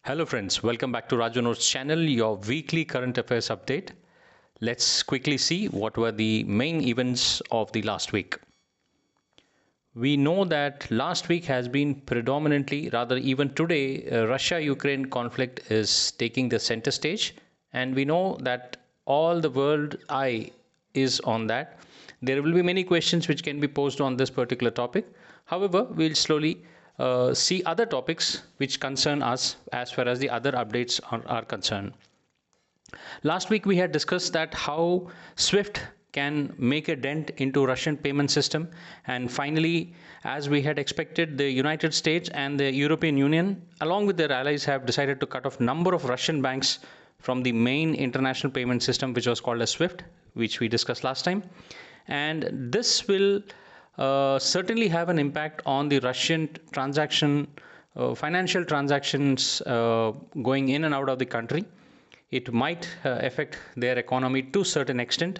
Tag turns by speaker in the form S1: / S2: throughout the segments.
S1: Hello friends, welcome back to Raju Notes channel, your weekly current affairs update. Let's quickly see what were the main events of the last week. We know that last week has been predominantly, rather even today, Russia-Ukraine conflict is taking the center stage, and we know that all the world eye is on that. There will be many questions which can be posed on this particular topic. However, we'll slowly see other topics which concern us as far as the other updates are concerned. Last week we had discussed that how SWIFT can make a dent into Russian payment system, and finally, as we had expected, the United States and the European Union along with their allies have decided to cut off number of Russian banks from the main international payment system, which was called as SWIFT, which we discussed last time. And this will certainly have an impact on the Russian financial transactions going in and out of the country. It might affect their economy to a certain extent,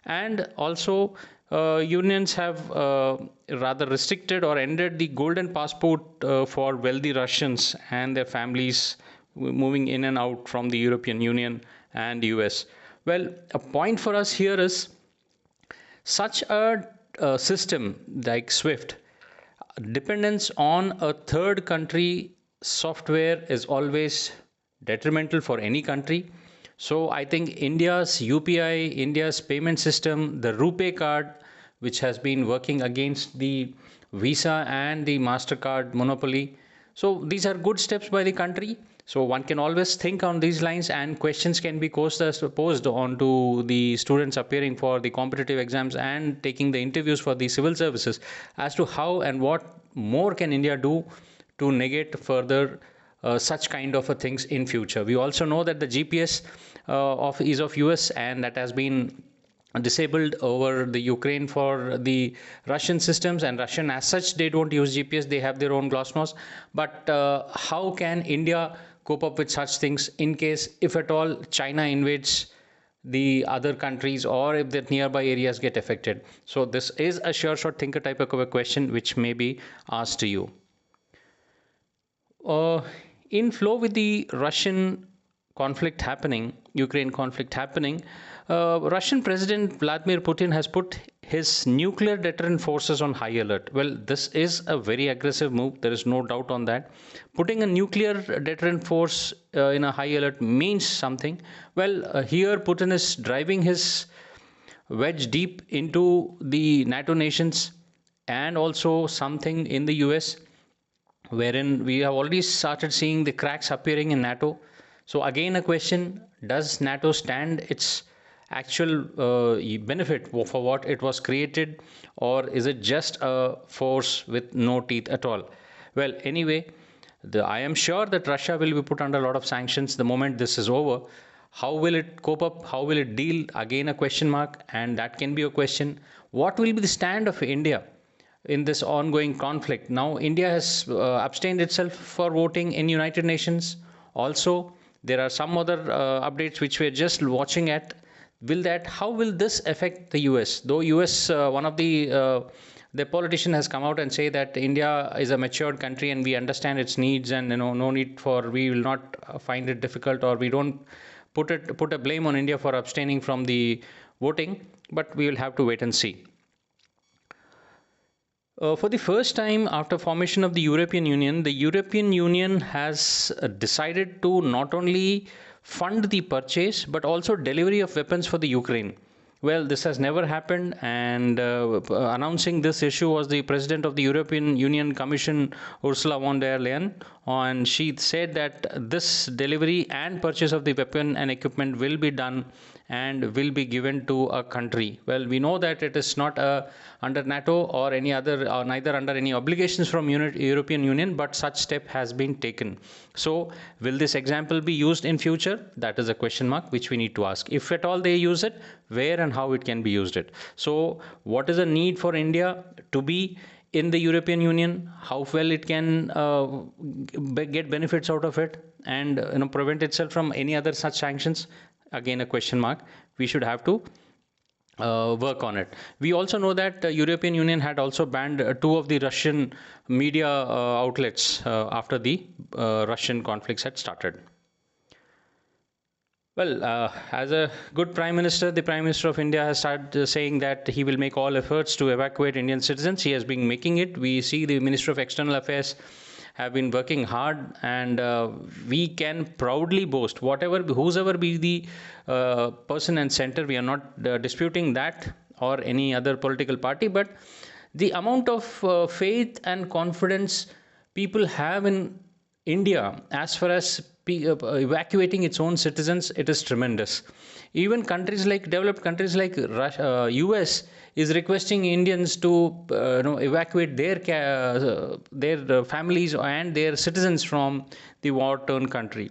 S1: and also unions have rather restricted or ended the golden passport for wealthy Russians and their families moving in and out from the European Union and US. Well, a point for us here is such a system like SWIFT, dependence on a third country software is always detrimental for any country. So I think India's UPI, India's payment system, the RuPay card, which has been working against the Visa and the MasterCard monopoly. So these are good steps by the country. So one can always think on these lines, and questions can be posed onto the students appearing for the competitive exams and taking the interviews for the civil services as to how and what more can India do to negate further such kind of things in future. We also know that the GPS is of US, and that has been disabled over the Ukraine for the Russian systems, and Russian as such, they don't use GPS, they have their own GLONASS. But how can India cope up with such things in case, if at all, China invades the other countries, or if the nearby areas get affected? So this is a sure shot thinker type of a question which may be asked to you. In flow with the Russian conflict happening, Ukraine conflict happening, Russian President Vladimir Putin has put his nuclear deterrent forces on high alert. Well, this is a very aggressive move. There is no doubt on that. Putting a nuclear deterrent force in a high alert means something. Well, here Putin is driving his wedge deep into the NATO nations and also something in the US, wherein we have already started seeing the cracks appearing in NATO. So again, a question: does NATO stand its actual benefit for what it was created, or is it just a force with no teeth at all? Well, anyway, I am sure that Russia will be put under a lot of sanctions the moment this is over. How will it cope up? How will it deal? Again, a question mark, and that can be a question. What will be the stand of India in this ongoing conflict? Now, India has abstained itself for voting in United Nations. Also, there are some other updates which we're just watching at. How will this affect the US? Though US, one of the politician has come out and say that India is a matured country and we understand its needs, and no need for, we will not find it difficult, or we don't put a blame on India for abstaining from the voting, but we will have to wait and see. For the first time after formation of the European Union has decided to not only fund the purchase but also delivery of weapons for the Ukraine. Well, this has never happened, and announcing this issue was the President of the European Union Commission, Ursula von der Leyen, and she said that this delivery and purchase of the weapon and equipment will be done and will be given to a country. Well, we know that it is not under NATO or any other, or neither under any obligations from European Union, but such step has been taken. So will this example be used in future? That is a question mark which we need to ask. If at all they use it, where and how it can be used it. So what is the need for India to be in the European Union? How well it can get benefits out of it, and prevent itself from any other such sanctions? Again, a question mark. We should have to work on it. We also know that European Union had also banned two of the Russian media outlets after the Russian conflicts had started. Well, as a good Prime Minister, the Prime Minister of India has started saying that he will make all efforts to evacuate Indian citizens. He has been making it. We see the Minister of External Affairs have been working hard, and we can proudly boast, whosoever be the person and center, we are not disputing that or any other political party, but the amount of faith and confidence people have in India as far as evacuating its own citizens, it is tremendous. Even developed countries like Russia, US is requesting Indians to evacuate their families and their citizens from the war-torn country.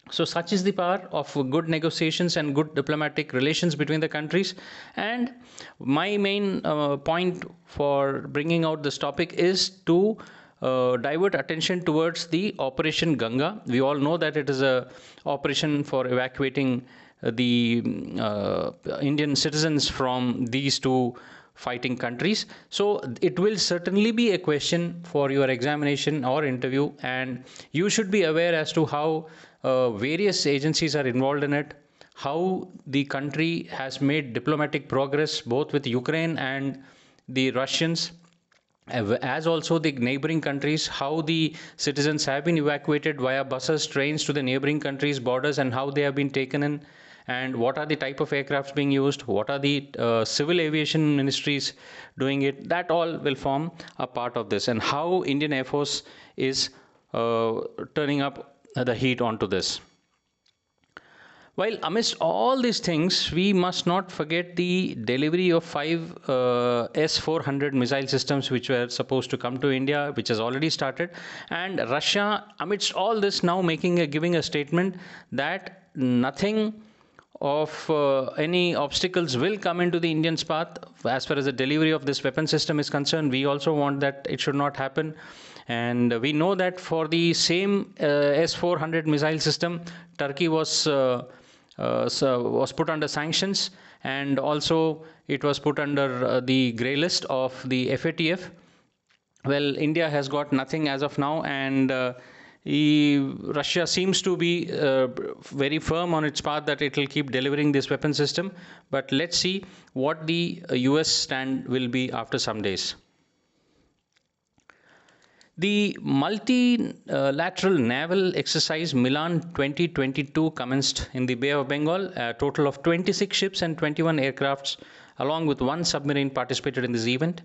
S1: So such is the power of good negotiations and good diplomatic relations between the countries. And my main point for bringing out this topic is to divert attention towards the Operation Ganga. We all know that it is a operation for evacuating the Indian citizens from these two fighting countries. So it will certainly be a question for your examination or interview, and you should be aware as to how various agencies are involved in it, how the country has made diplomatic progress both with Ukraine and the Russians, as also the neighboring countries, how the citizens have been evacuated via buses, trains to the neighboring countries' borders, and how they have been taken in, and what are the type of aircrafts being used, what are the civil aviation ministries doing it. That all will form a part of this, and how Indian Air Force is turning up the heat onto this. While amidst all these things, we must not forget the delivery of 5 S-400 missile systems which were supposed to come to India, which has already started. And Russia, amidst all this, now giving a statement that nothing of any obstacles will come into the Indian's path as far as the delivery of this weapon system is concerned. We also want that it should not happen. And we know that for the same S-400 missile system, Turkey was put under sanctions, and also it was put under the grey list of the FATF. Well, India has got nothing as of now, and Russia seems to be very firm on its path that it will keep delivering this weapon system. But let's see what the US stand will be after some days. The multilateral naval exercise Milan 2022 commenced in the Bay of Bengal. A total of 26 ships and 21 aircrafts, along with 1 submarine, participated in this event.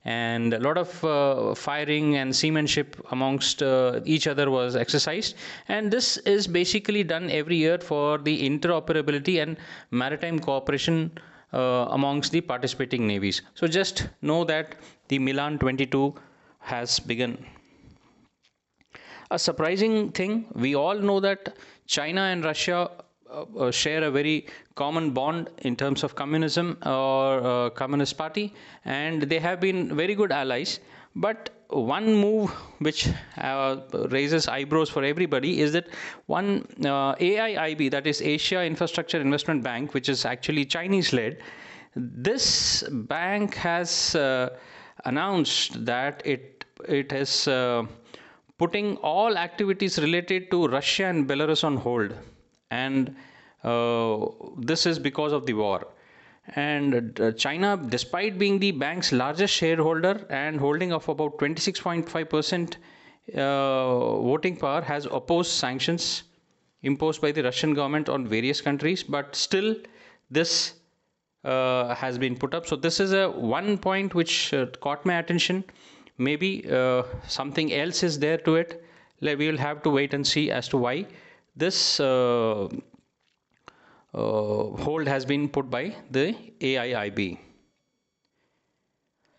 S1: And a lot of firing and seamanship amongst each other was exercised. And this is basically done every year for the interoperability and maritime cooperation amongst the participating navies. So just know that the Milan 22 has begun. A surprising thing, we all know that China and Russia share a very common bond in terms of communism or Communist Party, and they have been very good allies. But one move which raises eyebrows for everybody is that one AIIB, that is Asia Infrastructure Investment Bank, which is actually Chinese led, this bank has announced that it is putting all activities related to Russia and Belarus on hold, and this is because of the war. And China, despite being the bank's largest shareholder and holding of about 26.5% voting power, has opposed sanctions imposed by the Russian government on various countries, but still this has been put up. So this is one point which caught my attention. Maybe something else is there to it. We will have to wait and see as to why this hold has been put by the AIIB.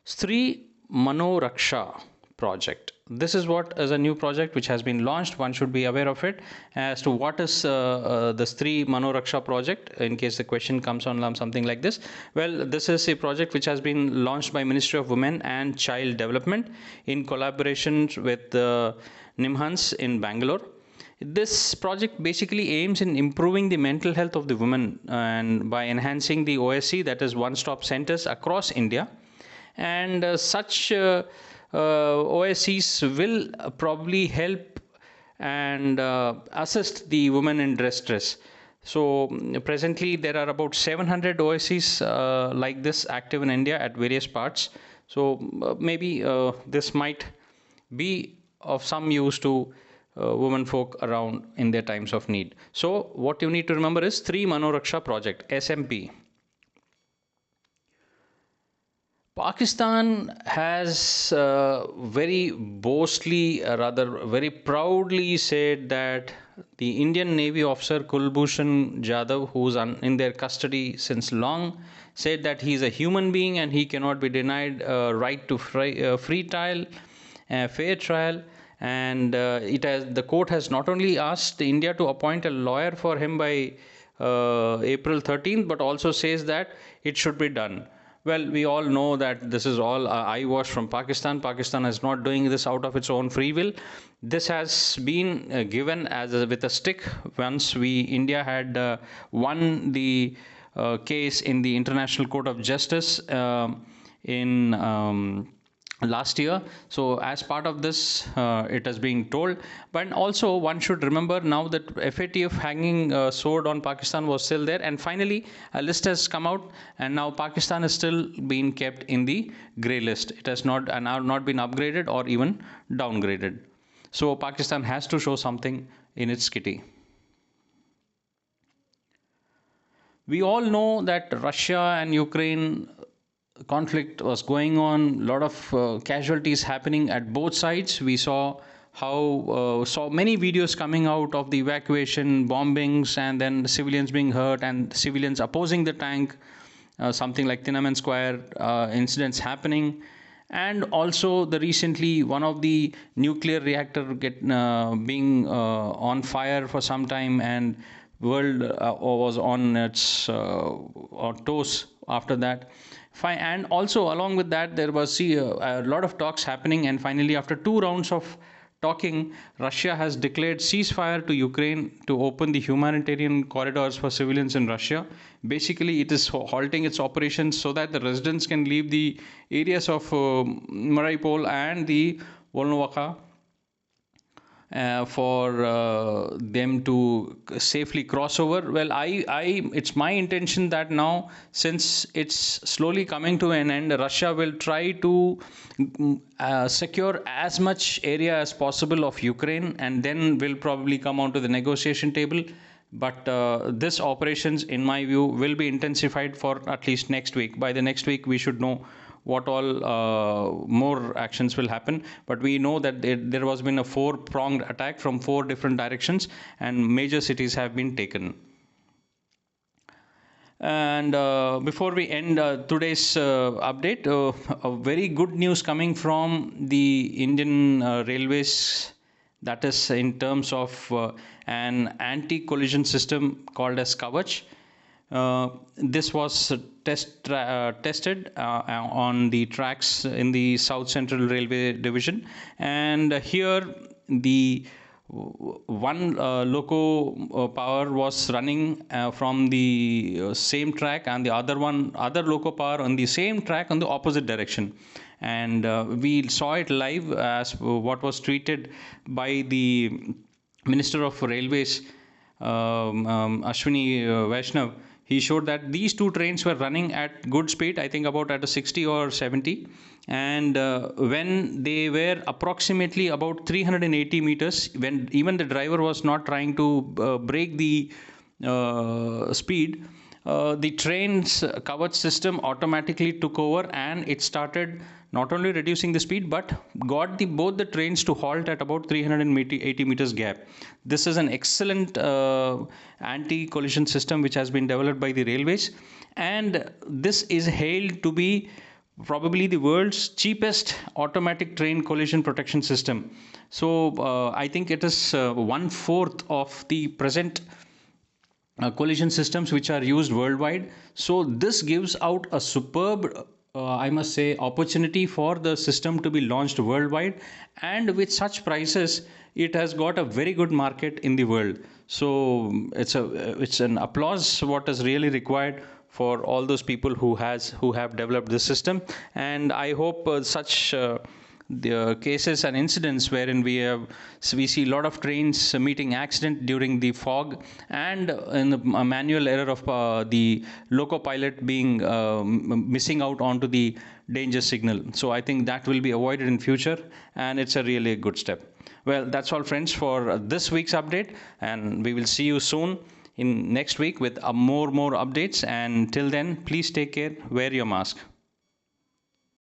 S1: Sri Raksha project. This is what is a new project which has been launched. One should be aware of it as to what is the Sri Raksha project, in case the question comes on something like this. Well, this is a project which has been launched by Ministry of Women and Child Development in collaboration with NIMHANS in Bangalore. This project basically aims in improving the mental health of the women and by enhancing the OSC, that is one-stop centers across India. And such OSCs will probably help and assist the women in distress. So presently there are about 700 OSCs like this active in India at various parts. So maybe this might be of some use to women folk around in their times of need. So what you need to remember is 3 Manoraksha project, SMP. Pakistan has very boastly, rather very proudly said that the Indian Navy officer Kulbhushan Jadhav, who's in their custody since long, said that he is a human being and he cannot be denied right to free trial, fair trial. And the court has not only asked India to appoint a lawyer for him by April 13th, but also says that it should be done. Well, we all know that this is all eyewash from Pakistan. Pakistan is not doing this out of its own free will. This has been given with a stick once India had won the case in the International Court of Justice in last year. So as part of this, it is being told. But also one should remember now that FATF hanging sword on Pakistan was still there, and finally a list has come out, and now Pakistan is still being kept in the grey list. It has not been upgraded or even downgraded. So Pakistan has to show something in its kitty. We all know that Russia and Ukraine conflict was going on, a lot of casualties happening at both sides. We saw many videos coming out of the evacuation, bombings, and then civilians being hurt and civilians opposing the tank, something like Tiananmen Square incidents happening. And also recently one of the nuclear reactor being on fire for some time, and world was on its toes after that. And also along with that there was a lot of talks happening, and finally after 2 rounds of talking, Russia has declared ceasefire to Ukraine to open the humanitarian corridors for civilians in Russia. Basically it is halting its operations so that the residents can leave the areas of Mariupol and the Volnovakha for them to safely cross over. Well, it's my intention that now, since it's slowly coming to an end, Russia will try to secure as much area as possible of Ukraine, and then will probably come onto the negotiation table. But this operations, in my view, will be intensified for at least next week. By the next week we should know what all more actions will happen. But we know that there has been a 4-pronged attack from 4 different directions, and major cities have been taken. And before we end today's update, a very good news coming from the Indian Railways, that is in terms of an anti-collision system called as Kavach. This was tested on the tracks in the South Central Railway Division, and here the one loco power was running from the same track, and the other loco power on the same track on the opposite direction. And we saw it live as what was tweeted by the Minister of Railways, Ashwini Vaishnav. He showed that these 2 trains were running at good speed, I think about at a 60 or 70. And when they were approximately about 380 meters, when even the driver was not trying to break the speed, the train's Kavach system automatically took over, and it started not only reducing the speed but got both the trains to halt at about 380 meters gap. This is an excellent anti-collision system which has been developed by the railways, and this is hailed to be probably the world's cheapest automatic train collision protection system. So I think it is 1/4 of the present collision systems which are used worldwide. So this gives out a superb I must say opportunity for the system to be launched worldwide, and with such prices it has got a very good market in the world. So it's an applause what is really required for all those people who have developed this system. And I hope such the cases and incidents wherein we see a lot of trains meeting accident during the fog, and in the manual error of the loco pilot being missing out onto the danger signal. So I think that will be avoided in future, and it's a really good step. Well, that's all, friends, for this week's update, and we will see you soon in next week with more updates. And till then, please take care, wear your mask.